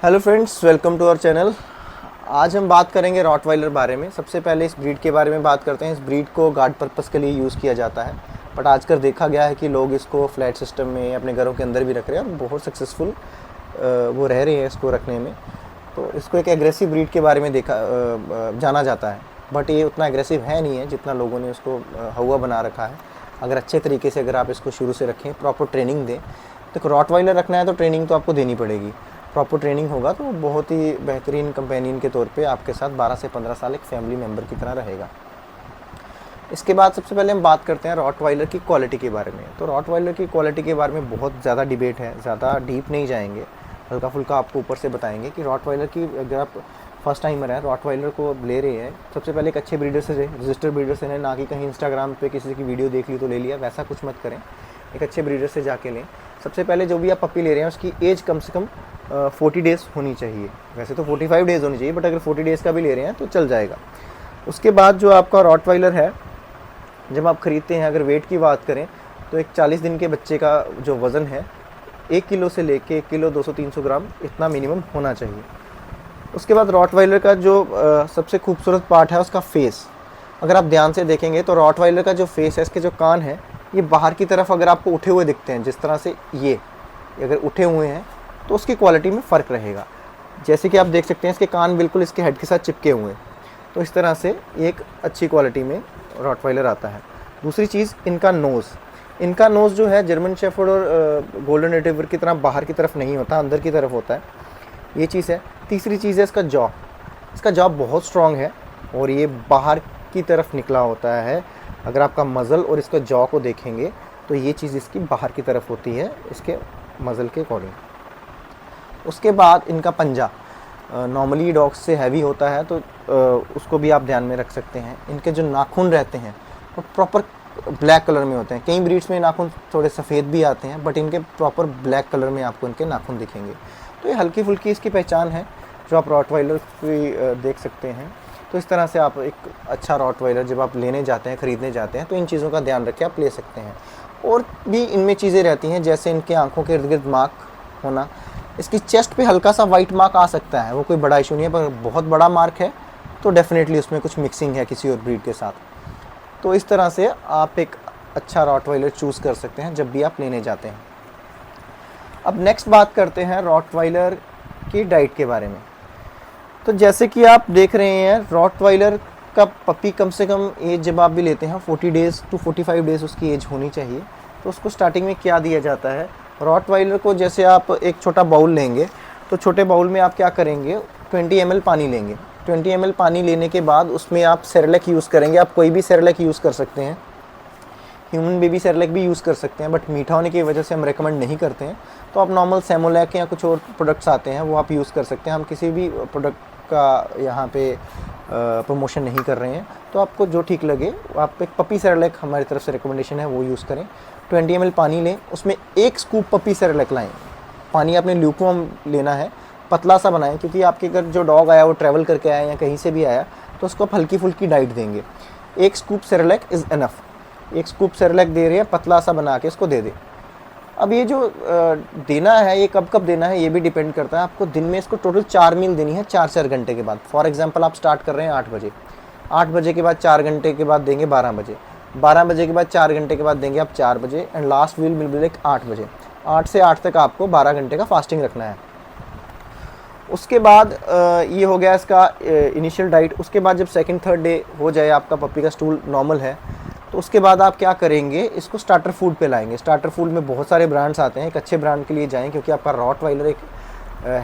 Hello friends, welcome to our channel. आज हम बात करेंगे रॉटवाइलर बारे में। सबसे पहले इस ब्रीड के बारे में बात करते हैं। इस ब्रीड को गार्ड पर्पस के लिए यूज़ किया जाता है, बट आजकल देखा गया है कि लोग इसको फ्लैट सिस्टम में अपने घरों के अंदर भी रख रहे हैं और बहुत सक्सेसफुल वो रह रहे हैं इसको रखने में। तो इसको एक एग्रेसिव ब्रीड के बारे में जाना जाता है, बट ये उतना एग्रेसिव है नहीं है जितना लोगों ने उसको हवा बना रखा है। अगर अच्छे तरीके से अगर आप इसको शुरू से रखें, प्रॉपर ट्रेनिंग दें। तो रॉटवाइलर रखना है तो ट्रेनिंग तो आपको देनी पड़ेगी। प्रॉपर ट्रेनिंग होगा तो बहुत ही बेहतरीन कंपेनियन के तौर पे आपके साथ 12 से 15 साल एक फैमिली मेम्बर की तरह रहेगा। इसके बाद सबसे पहले हम बात करते हैं रॉटवाइलर की क्वालिटी के बारे में। तो रॉटवाइलर की क्वालिटी के बारे में बहुत ज़्यादा डिबेट है, ज़्यादा डीप नहीं जाएंगे, हल्का फुल्का आपको ऊपर से बताएंगे कि रॉटवाइलर की, अगर आप फर्स्ट टाइमर हैं रॉटवाइलर को ले रहे हैं, सबसे पहले एक अच्छे ब्रीडर से रजिस्टर्ड ब्रीडर से, ना कि कहीं इंस्टाग्राम पे किसी की वीडियो देख ली तो ले लिया, वैसा कुछ मत करें। एक अच्छे ब्रीडर से जाके लें। सबसे पहले जो भी आप पपी ले रहे हैं उसकी एज कम से कम 40 डेज़ होनी चाहिए। वैसे तो 45 डेज़ होनी चाहिए, बट अगर 40 डेज़ का भी ले रहे हैं तो चल जाएगा। उसके बाद जो आपका रॉटवाइलर है, जब आप ख़रीदते हैं, अगर वेट की बात करें तो एक 40 दिन के बच्चे का जो वज़न है 1 किलो से लेके 1 किलो 200-300 ग्राम इतना मिनिमम होना चाहिए। उसके बाद रॉटवाइलर का जो सबसे खूबसूरत पार्ट है उसका फेस। अगर आप ध्यान से देखेंगे तो रॉटवाइलर का जो फेस है, इसके जो कान हैं ये बाहर की तरफ अगर आपको उठे हुए दिखते हैं, जिस तरह से ये अगर उठे हुए हैं तो उसकी क्वालिटी में फ़र्क रहेगा। जैसे कि आप देख सकते हैं इसके कान बिल्कुल इसके हेड के साथ चिपके हुए हैं, तो इस तरह से एक अच्छी क्वालिटी में रॉटवाइलर आता है। दूसरी चीज़, इनका नोज़ जो है जर्मन शेफर्ड और गोल्डन रिट्रीवर की तरह बाहर की तरफ नहीं होता, अंदर की तरफ होता है। ये चीज़ है। तीसरी चीज़ है इसका जॉ बहुत स्ट्रॉन्ग है और ये बाहर की तरफ निकला होता है। अगर आपका मज़ल और इसका जॉ को देखेंगे तो ये चीज़ इसकी बाहर की तरफ होती है, इसके मज़ल के अकॉर्डिंग। उसके बाद इनका पंजा नॉर्मली डॉग्स से हैवी होता है, तो उसको भी आप ध्यान में रख सकते हैं। इनके जो नाखून रहते हैं वो प्रॉपर ब्लैक कलर में होते हैं। कई ब्रीड्स में नाखून थोड़े सफ़ेद भी आते हैं, बट इनके प्रॉपर ब्लैक कलर में आपको इनके नाखून दिखेंगे। तो ये हल्की फुल्की इसकी पहचान है जो आप रॉटवाइलर की देख सकते हैं। तो इस तरह से आप एक अच्छा रॉटवाइलर जब आप लेने जाते हैं, ख़रीदने जाते हैं, तो इन चीज़ों का ध्यान रख के आप ले सकते हैं। और भी इनमें चीज़ें रहती हैं, जैसे इनके आँखों के इर्द गिर्द मार्क होना। इसकी चेस्ट पे हल्का सा वाइट मार्क आ सकता है, वो कोई बड़ा इशू नहीं है, पर बहुत बड़ा मार्क है तो डेफिनेटली उसमें कुछ मिक्सिंग है किसी और ब्रीड के साथ। तो इस तरह से आप एक अच्छा रॉटवाइलर चूज़ कर सकते हैं जब भी आप लेने जाते हैं। अब नेक्स्ट बात करते हैं रॉटवाइलर की डाइट के बारे में। तो जैसे कि आप देख रहे हैं, रॉटवाइलर का पपी कम से कम एज जब आप भी लेते हैं 40 डेज़ टू 45 डेज़ उसकी एज होनी चाहिए। तो उसको स्टार्टिंग में क्या दिया जाता है, रॉटवाइलर को जैसे आप एक छोटा बाउल लेंगे तो छोटे बाउल में आप क्या करेंगे, 20 ml पानी लेंगे। 20 ml पानी लेने के बाद उसमें आप सेरेलैक यूज़ करेंगे। आप कोई भी सेरेलैक यूज़ कर सकते हैं, ह्यूमन बेबी सेरेलैक भी यूज़ कर सकते हैं, बट मीठा होने की वजह से हम रेकमेंड नहीं करते हैं। तो आप नॉर्मल सेमोलैक या कुछ और प्रोडक्ट्स आते हैं वो आप यूज़ कर सकते हैं। हम किसी भी प्रोडक्ट का यहाँ पे प्रमोशन नहीं कर रहे हैं, तो आपको जो ठीक लगे आप एक पपी सेरेलैक, हमारी तरफ से रिकमेंडेशन है, वो यूज़ करें। 20 ml पानी लें, उसमें 1 स्कूप पपी सेरेलैक लाएँ। पानी आपने ल्यूकवार्म लेना है, पतला सा बनाएं, क्योंकि आपके घर जो डॉग आया वो ट्रैवल करके आया या कहीं से भी आया, तो उसको आप हल्की फुल्की डाइट देंगे। 1 scoop Cerelac is enough. 1 scoop Cerelac दे रहे हैं, पतला सा बना के इसको दे दें। अब ये जो देना है ये कब कब देना है ये भी डिपेंड करता है। आपको दिन में इसको टोटल 4 मील देनी है 4-4 घंटे के बाद। फॉर एग्जांपल आप स्टार्ट कर रहे हैं 8 बजे, 8 बजे के बाद 4 घंटे के बाद देंगे 12 बजे, 12 बजे के बाद 4 घंटे के बाद देंगे आप 4 बजे, and last meal will be like 8 बजे। 8 से 8 तक आपको 12 घंटे का फास्टिंग रखना है। उसके बाद ये हो गया इसका इनिशियल डाइट। उसके बाद जब सेकंड थर्ड डे हो जाए, आपका पपी का स्टूल नॉर्मल है, तो उसके बाद आप क्या करेंगे, इसको स्टार्टर फूड पे लाएंगे। स्टार्टर फूड में बहुत सारे ब्रांड्स आते हैं, एक अच्छे ब्रांड के लिए जाएं, क्योंकि आपका रॉटवाइलर एक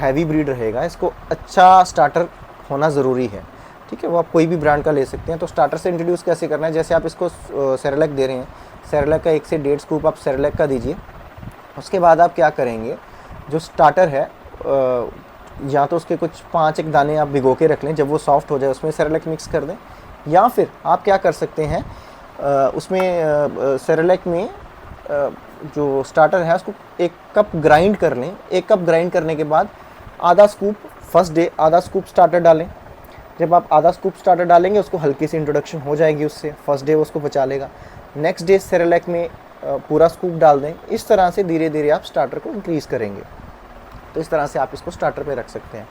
हैवी ब्रीड रहेगा, इसको अच्छा स्टार्टर होना ज़रूरी है। ठीक है, वो आप कोई भी ब्रांड का ले सकते हैं। तो स्टार्टर से इंट्रोड्यूस कैसे करना है, जैसे आप इसको सेरेलैक दे रहे हैं, सेरेलैक का 1 से 1.5 स्कूप आप सेरेलैक का दीजिए। उसके बाद आप क्या करेंगे, जो स्टार्टर है या तो उसके कुछ 5-1 दाने आप भिगो के रख लें, जब वो सॉफ्ट हो जाए उसमें सेरेलैक मिक्स कर दें। या फिर आप क्या कर सकते हैं, उसमें सेरेलैक में जो स्टार्टर है उसको 1 कप ग्राइंड कर लें। 1 कप ग्राइंड करने के बाद आधा स्कूप फर्स्ट डे, आधा स्कूप स्टार्टर डालें। जब आप आधा स्कूप स्टार्टर डालेंगे उसको हल्की सी इंट्रोडक्शन हो जाएगी उससे, फर्स्ट डे उसको बचा लेगा। नेक्स्ट डे सेरेलैक में पूरा स्कूप डाल दें। इस तरह से धीरे धीरे आप स्टार्टर को इंक्रीज़ करेंगे। तो इस तरह से आप इसको स्टार्टर पे रख सकते हैं।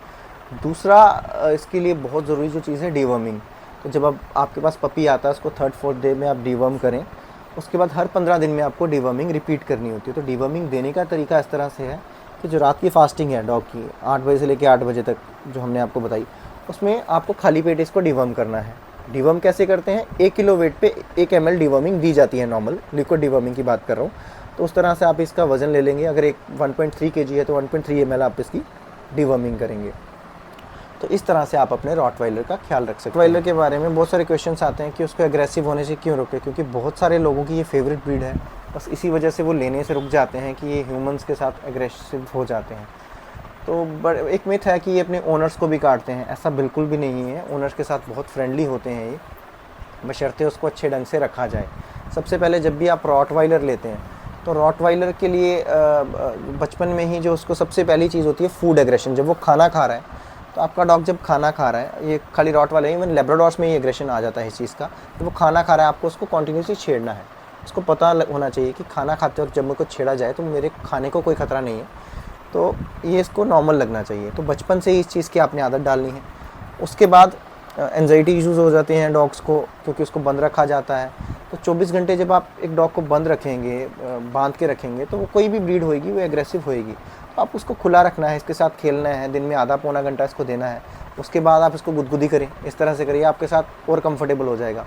दूसरा इसके लिए बहुत ज़रूरी जो चीज़ है डीवर्मिंग। तो जब अब आपके पास पपी आता है उसको 3rd-4th डे में आप डीवर्म करें, उसके बाद हर 15 दिन में आपको डीवर्मिंग रिपीट करनी होती है। तो डीवर्मिंग देने का तरीका इस तरह से है कि जो रात की फास्टिंग है डॉग की 8 बजे से लेकर 8 बजे तक जो हमने आपको बताई, उसमें आपको खाली पेट इसको डीवर्म करना है। डीवर्म कैसे करते हैं, 1 किलो वेट पे 1 ml डीवर्मिंग दी जाती है, नॉर्मल लिक्विड डीवर्मिंग की बात कर रहा हूँ। तो उस तरह से आप इसका वज़न ले लेंगे, अगर एक 1.3 kg है तो 1.3 ml आप इसकी डीवर्मिंग करेंगे। तो इस तरह से आप अपने रॉटवाइलर का ख्याल रख सकते हैं। रॉटवाइलर के बारे में बहुत सारे क्वेश्चंस आते हैं कि उसको एग्रेसिव होने से क्यों रोके, क्योंकि बहुत सारे लोगों की ये फेवरेट ब्रीड है, बस इसी वजह से वो लेने से रुक जाते हैं कि ये ह्यूमंस के साथ एग्रेसिव हो जाते हैं। तो एक मिथ है कि ये अपने ओनर्स को भी काटते हैं, ऐसा बिल्कुल भी नहीं है। ओनर्स के साथ बहुत फ्रेंडली होते हैं ये, बशर्ते उसको अच्छे ढंग से रखा जाए। सबसे पहले जब भी आप रॉटवाइलर लेते हैं तो रॉटवाइलर के लिए बचपन में ही जो उसको सबसे पहली चीज़ होती है फूड एग्रेशन। जब वो खाना खा रहा है, तो आपका डॉग जब खाना खा रहा है, ये खाली रॉटवाइलर इवन लेब्राडोर्स में ये एग्रेशन आ जाता है इस चीज़ का, जब वो खाना खा रहा है आपको उसको कॉन्टीन्यूसली छेड़ना है। उसको पता होना चाहिए कि खाना खाते वक्त जब मेरे को छेड़ा जाए तो मेरे खाने को कोई ख़तरा नहीं है, तो ये इसको नॉर्मल लगना चाहिए। तो बचपन से ही इस चीज़ की आपने आदत डालनी है। उसके बाद एंजाइटी इश्यूज़ हो जाते हैं डॉग्स को, क्योंकि उसको बंद रखा जाता है। तो 24 घंटे जब आप एक डॉग को बंद रखेंगे, बांध के रखेंगे, तो वो कोई भी ब्रीड होएगी वो एग्रेसिव होएगी। तो आप उसको खुला रखना है, इसके साथ खेलना है, दिन में आधा पौना घंटा इसको देना है। उसके बाद आप इसको गुदगुदी करें, इस तरह से करिए, आपके साथ और कंफर्टेबल हो जाएगा।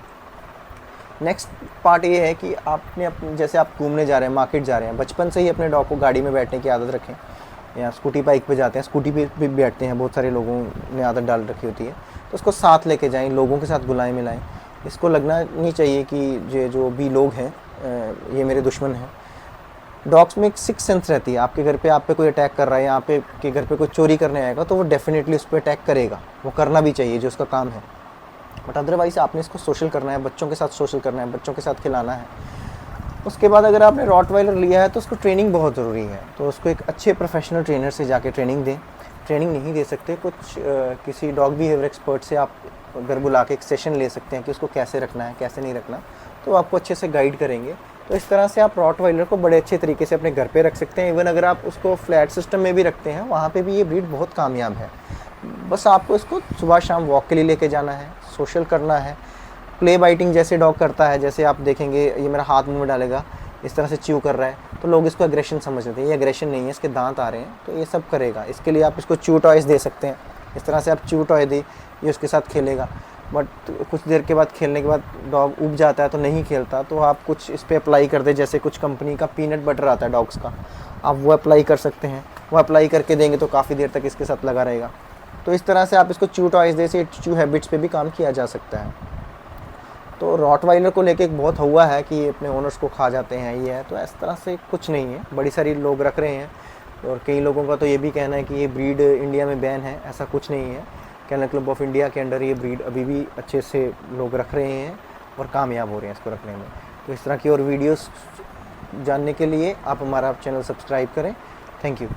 नेक्स्ट पार्ट ये है कि आपने जैसे आप घूमने जा रहे हैं, मार्केट जा रहे हैं, बचपन से ही अपने डॉग को गाड़ी में बैठने की आदत रखें, या स्कूटी बाइक पे जाते हैं, स्कूटी पे भी बैठते हैं, बहुत सारे लोगों ने आदत डाल रखी होती है, तो उसको साथ लेके जाएं, लोगों के साथ घुलाएं मिलाएं। इसको लगना नहीं चाहिए कि ये जो भी लोग हैं ये मेरे दुश्मन हैं। डॉग्स में एक सिक्स सेंस रहती है, आपके घर पे आप पे कोई अटैक कर रहा है, यहाँ पे के घर पे कोई चोरी करने आएगा तो वो डेफिनेटली उस पर अटैक करेगा, वो करना भी चाहिए जो उसका काम है। बट अदरवाइज़ आपने इसको सोशल करना है, बच्चों के साथ सोशल करना है, बच्चों के साथ खिलाना है। उसके बाद अगर आपने रॉटवाइलर लिया है तो उसको ट्रेनिंग बहुत ज़रूरी है, तो उसको एक अच्छे प्रोफेशनल ट्रेनर से जाके ट्रेनिंग दें। ट्रेनिंग नहीं दे सकते, कुछ किसी डॉग बिहेवियर एक्सपर्ट से आप घर बुला के एक सेशन ले सकते हैं कि उसको कैसे रखना है, कैसे नहीं रखना, तो आपको अच्छे से गाइड करेंगे। तो इस तरह से आप रॉटवाइलर को बड़े अच्छे तरीके से अपने घर पे रख सकते हैं। इवन अगर आप उसको फ्लैट सिस्टम में भी रखते हैं, वहाँ पे भी ये ब्रीड बहुत कामयाब है। बस आपको इसको सुबह शाम वॉक के लिए लेके जाना है, सोशल करना है। प्ले बाइटिंग जैसे डॉग करता है, जैसे आप देखेंगे ये मेरा हाथ मुंह में डालेगा, इस तरह से च्यू कर रहा है, तो लोग इसको एग्रेशन समझ लेते हैं। ये एग्रेशन नहीं है, इसके दांत आ रहे हैं, तो ये सब करेगा। इसके लिए आप इसको च्यू टॉयज़ दे सकते हैं, इस तरह से आप च्यू टॉय दे, ये उसके साथ खेलेगा। बट कुछ देर के बाद खेलने के बाद डॉग उब जाता है तो नहीं खेलता, तो आप कुछ इस पर अप्लाई कर दे, जैसे कुछ कंपनी का पीनट बटर आता है डॉग्स का, आप वो अप्लाई कर सकते हैं। वो अप्लाई करके देंगे तो काफ़ी देर तक इसके साथ लगा रहेगा। तो इस तरह से आप इसको च्यू टॉयज़ दे से च्यू हैबिट्स पे भी काम किया जा सकता है। तो रॉटवाइलर को लेके एक बहुत हुआ है कि अपने ओनर्स को खा जाते हैं, ये है, तो इस तरह से कुछ नहीं है। बड़ी सारी लोग रख रहे हैं, और कई लोगों का तो ये भी कहना है कि ये ब्रीड इंडिया में बैन है। ऐसा कुछ नहीं है, कैनल क्लब ऑफ इंडिया के अंडर ये ब्रीड अभी भी अच्छे से लोग रख रहे हैं और कामयाब हो रहे हैं इसको रखने में। तो इस तरह की और वीडियोस जानने के लिए आप हमारा चैनल सब्सक्राइब करें। Thank you.